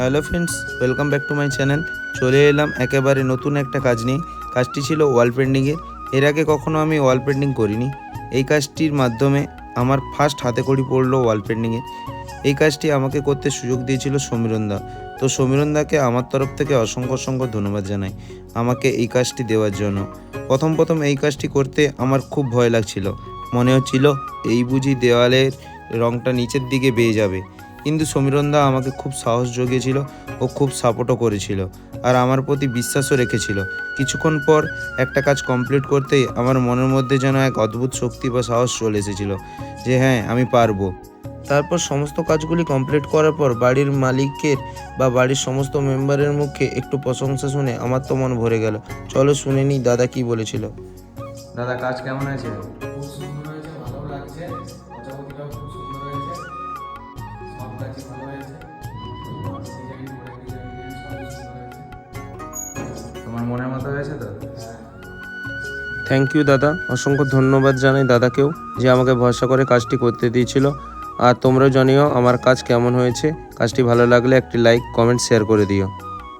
Hello friends, welcome back to my channel. চলে এলাম একেবারে নতুন একটা কাজ নিয়ে। কাজটি ছিল ওয়াল পেন্টিংয়ের। এর আগে কখনো আমি ওয়াল পেন্টিং করিনি। এই কাজটির মাধ্যমে আমার ফার্স্ট হাতে খড়ি পড়লো ওয়াল পেন্টিংয়ের। এই কাজটি আমাকে করতে সুযোগ দিয়েছিল সমীরণদা। তো সমীরণদাকে আমার তরফ থেকে অসংখ্য ধন্যবাদ জানাই আমাকে এই কাজটি দেওয়ার জন্য। প্রথম এই কাজটি করতে আমার খুব ভয় লাগছিল। মনে হচ্ছিল এই বুঝি দেওয়ালের রঙটা নিচের দিকে বেয়ে যাবে, কিন্তু সমীরণদা আমাকে খুব সাহস জুগিয়েছিল ও খুব সাপোর্টও করেছিল আর আমার প্রতি বিশ্বাসও রেখেছিল। কিছুক্ষণ পর একটা কাজ কমপ্লিট করতেই আমার মনের মধ্যে যেন এক অদ্ভুত শক্তি বা সাহস চলে এসেছিল যে হ্যাঁ, আমি পারবো। তারপর সমস্ত কাজগুলি কমপ্লিট করার পর বাড়ির মালিকের বা বাড়ির সমস্ত মেম্বারের মুখে একটু প্রশংসা শুনে আমার তো মন ভরে গেল। চলো শুনে নিই দাদা কি বলেছিল। দাদা, কাজ কেমন হয়েছে? খুব সুন্দর হয়েছে, ভালো লাগছে। প্রজাপতিটাও খুব সুন্দর হয়েছে, সব গাছই ভালো হয়েছে। ডিজাইন সব সুন্দর হয়েছে। তোমার মনের মতো হয়েছে তো? হ্যাঁ। থ্যাংক ইউ দাদা, অসংখ্য ধন্যবাদ জানাই দাদাকেও যে আমাকে ভরসা করে কাজটি করতে দিয়েছিল। আর তোমরাও জানিও আমার কাজ কেমন হয়েছে। কাজটি ভালো লাগলে একটি লাইক, কমেন্ট, শেয়ার করে দিও।